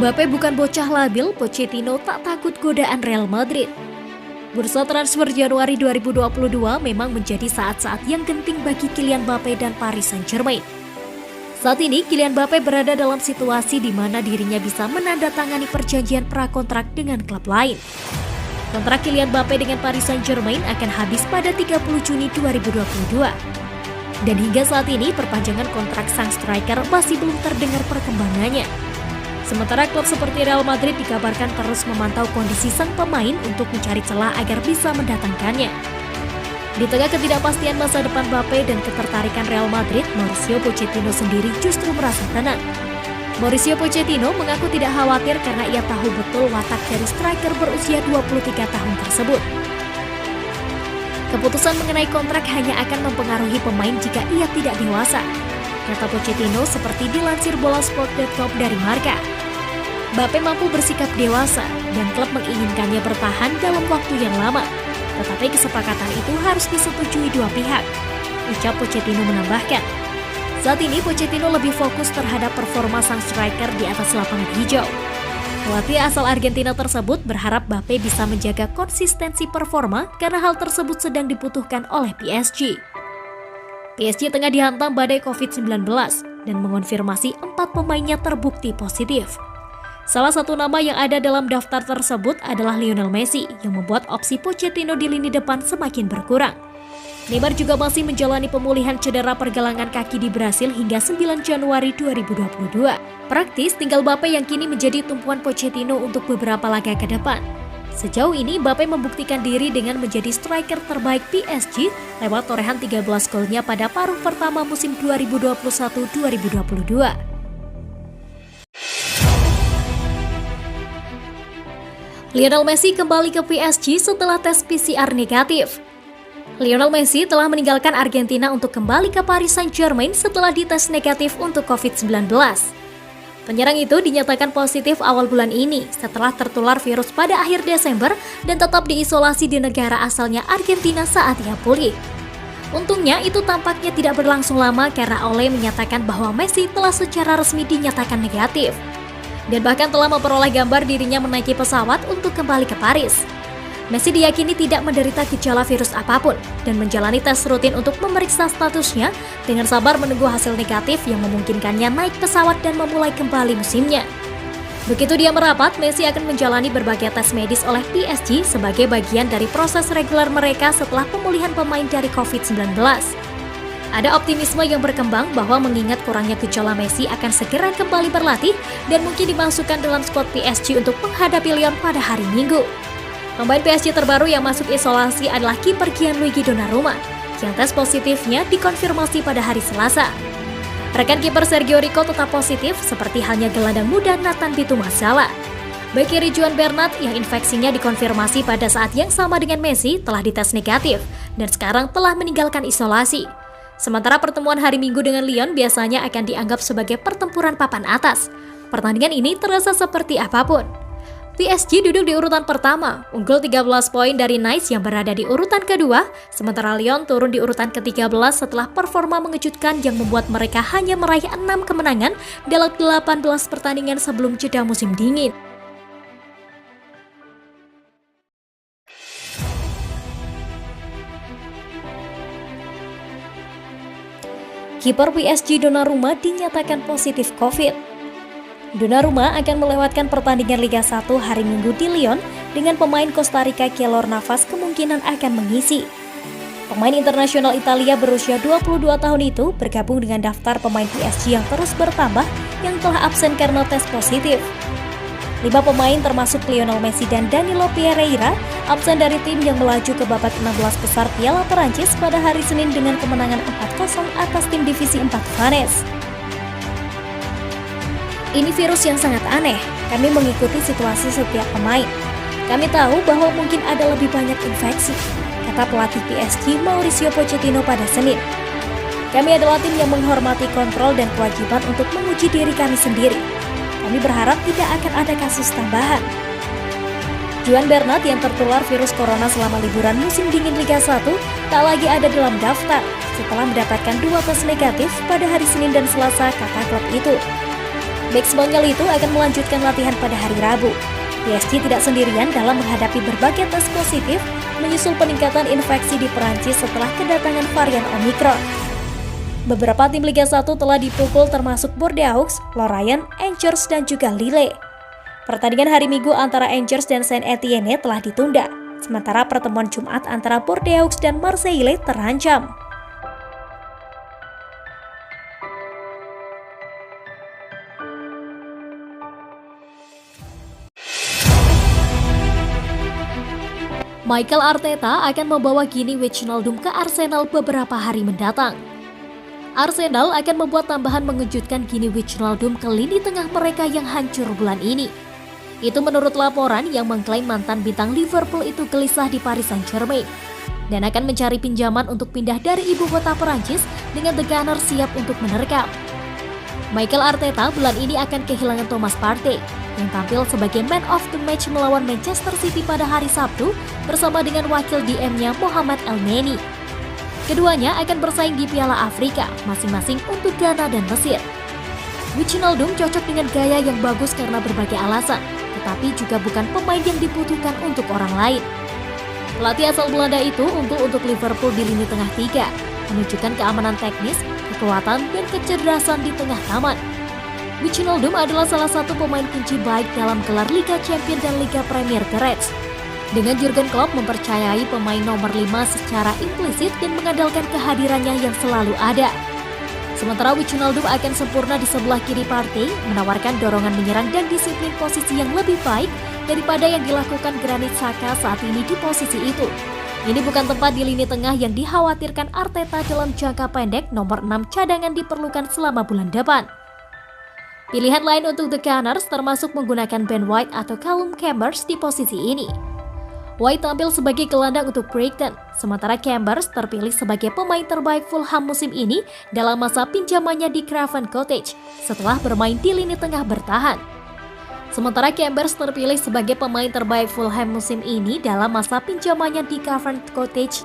Mbappe bukan bocah labil, Pochettino tak takut godaan Real Madrid. Bursa transfer Januari 2022 memang menjadi saat-saat yang genting bagi Kylian Mbappe dan Paris Saint-Germain. Saat ini, Kylian Mbappe berada dalam situasi di mana dirinya bisa menandatangani perjanjian prakontrak dengan klub lain. Kontrak Kylian Mbappe dengan Paris Saint-Germain akan habis pada 30 Juni 2022. Dan hingga saat ini, perpanjangan kontrak sang striker masih belum terdengar perkembangannya. Sementara klub seperti Real Madrid dikabarkan terus memantau kondisi sang pemain untuk mencari celah agar bisa mendatangkannya. Di tengah ketidakpastian masa depan Mbappe dan ketertarikan Real Madrid, Mauricio Pochettino sendiri justru merasa tenang. Mauricio Pochettino mengaku tidak khawatir karena ia tahu betul watak dari striker berusia 23 tahun tersebut. Keputusan mengenai kontrak hanya akan mempengaruhi pemain jika ia tidak dewasa, kata Pochettino seperti dilansir bolasport.com dari Marca. Mbappe mampu bersikap dewasa dan klub menginginkannya bertahan dalam waktu yang lama. Tetapi kesepakatan itu harus disetujui dua pihak, ucap Pochettino menambahkan. Saat ini Pochettino lebih fokus terhadap performa sang striker di atas lapangan hijau. Pelatih asal Argentina tersebut berharap Mbappe bisa menjaga konsistensi performa karena hal tersebut sedang dibutuhkan oleh PSG. PSG tengah dihantam badai COVID-19 dan mengonfirmasi 4 pemainnya terbukti positif. Salah satu nama yang ada dalam daftar tersebut adalah Lionel Messi yang membuat opsi Pochettino di lini depan semakin berkurang. Neymar juga masih menjalani pemulihan cedera pergelangan kaki di Brasil hingga 9 Januari 2022. Praktis tinggal Mbappe yang kini menjadi tumpuan Pochettino untuk beberapa laga ke depan. Sejauh ini Mbappe membuktikan diri dengan menjadi striker terbaik PSG lewat torehan 13 golnya pada paruh pertama musim 2021-2022. Lionel Messi kembali ke PSG setelah tes PCR negatif. Lionel Messi telah meninggalkan Argentina untuk kembali ke Paris Saint-Germain setelah dites negatif untuk COVID-19. Penyerang itu dinyatakan positif awal bulan ini setelah tertular virus pada akhir Desember dan tetap diisolasi di negara asalnya Argentina saat ia pulih. Untungnya itu tampaknya tidak berlangsung lama karena Ole menyatakan bahwa Messi telah secara resmi dinyatakan negatif. Dan bahkan telah memperoleh gambar dirinya menaiki pesawat untuk kembali ke Paris. Messi diyakini tidak menderita gejala virus apapun dan menjalani tes rutin untuk memeriksa statusnya dengan sabar menunggu hasil negatif yang memungkinkannya naik pesawat dan memulai kembali musimnya. Begitu dia merapat, Messi akan menjalani berbagai tes medis oleh PSG sebagai bagian dari proses reguler mereka setelah pemulihan pemain dari COVID-19. Ada optimisme yang berkembang bahwa mengingat kurangnya gejala Messi akan segera kembali berlatih dan mungkin dimasukkan dalam skuad PSG untuk menghadapi Lyon pada hari Minggu. Pemain PSG terbaru yang masuk isolasi adalah kiper Gianluigi Donnarumma, yang tes positifnya dikonfirmasi pada hari Selasa. Rekan kiper Sergio Rico tetap positif, seperti halnya gelandang muda Nathan Bitumazala. Bek kiri Juan Bernat yang infeksinya dikonfirmasi pada saat yang sama dengan Messi telah dites negatif dan sekarang telah meninggalkan isolasi. Sementara pertemuan hari Minggu dengan Lyon biasanya akan dianggap sebagai pertempuran papan atas. Pertandingan ini terasa seperti apapun. PSG duduk di urutan pertama, unggul 13 poin dari Nice yang berada di urutan kedua, sementara Lyon turun di urutan ke-13 setelah performa mengejutkan yang membuat mereka hanya meraih 6 kemenangan dalam 18 pertandingan sebelum jeda musim dingin. Kiper PSG Donnarumma dinyatakan positif COVID. Donnarumma akan melewatkan pertandingan Liga 1 hari Minggu di Lyon dengan pemain Costa Rica Keylor Navas kemungkinan akan mengisi. Pemain internasional Italia berusia 22 tahun itu bergabung dengan daftar pemain PSG yang terus bertambah yang telah absen karena tes positif. 5 pemain termasuk Lionel Messi dan Danilo Pereira absen dari tim yang melaju ke babak 16 besar Piala Perancis pada hari Senin dengan kemenangan 4-0 atas tim divisi 4 Vannes. Ini virus yang sangat aneh, kami mengikuti situasi setiap pemain. Kami tahu bahwa mungkin ada lebih banyak infeksi, kata pelatih PSG Mauricio Pochettino pada Senin. Kami adalah tim yang menghormati kontrol dan kewajiban untuk menguji diri kami sendiri. Kami berharap tidak akan ada kasus tambahan. Juan Bernat yang tertular virus corona selama liburan musim dingin Liga 1 tak lagi ada dalam daftar setelah mendapatkan 2 tes negatif pada hari Senin dan Selasa, kata klub itu. Bek Spanyol itu akan melanjutkan latihan pada hari Rabu. PSG tidak sendirian dalam menghadapi berbagai tes positif menyusul peningkatan infeksi di Perancis setelah kedatangan varian Omicron. Beberapa tim Liga 1 telah dipukul termasuk Bordeaux, Lorient, Angers, dan juga Lille. Pertandingan hari Minggu antara Angers dan Saint-Étienne telah ditunda, sementara pertemuan Jumat antara Bordeaux dan Marseille terancam. Mikel Arteta akan membawa Gini Wijnaldum ke Arsenal beberapa hari mendatang. Arsenal akan membuat tambahan mengejutkan Gini Wijnaldum ke lini tengah mereka yang hancur bulan ini. Itu menurut laporan yang mengklaim mantan bintang Liverpool itu gelisah di Paris Saint-Germain dan akan mencari pinjaman untuk pindah dari ibu kota Perancis dengan The Gunners siap untuk menerkam. Mikel Arteta bulan ini akan kehilangan Thomas Partey yang tampil sebagai man of the match melawan Manchester City pada hari Sabtu bersama dengan wakil DM-nya Mohamed Elneny. Keduanya akan bersaing di Piala Afrika masing-masing untuk Ghana dan Mesir. Wijnaldum cocok dengan gaya yang bagus karena berbagai alasan, tetapi juga bukan pemain yang dibutuhkan untuk orang lain. Pelatih asal Belanda itu unggul untuk Liverpool di lini tengah 3, menunjukkan keamanan teknis, kekuatan, dan kecerdasan di tengah taman. Wijnaldum adalah salah satu pemain kunci baik dalam gelar Liga Champions dan Liga Premier The Reds. Dengan Jurgen Klopp mempercayai pemain nomor 5 secara implisit dan mengandalkan kehadirannya yang selalu ada. Sementara Wijnaldum akan sempurna di sebelah kiri Partey, menawarkan dorongan menyerang dan disiplin posisi yang lebih baik daripada yang dilakukan Granit Xhaka saat ini di posisi itu. Ini bukan tempat di lini tengah yang dikhawatirkan Arteta dalam jangka pendek. Nomor 6 cadangan diperlukan selama bulan depan. Pilihan lain untuk The Gunners termasuk menggunakan Ben White atau Callum Chambers di posisi ini. White tampil sebagai gelandang untuk Brighton, sementara Chambers terpilih sebagai pemain terbaik Fulham musim ini dalam masa pinjamannya di Craven Cottage setelah bermain di lini tengah bertahan. Sementara Chambers terpilih sebagai pemain terbaik Fulham musim ini dalam masa pinjamannya di Craven Cottage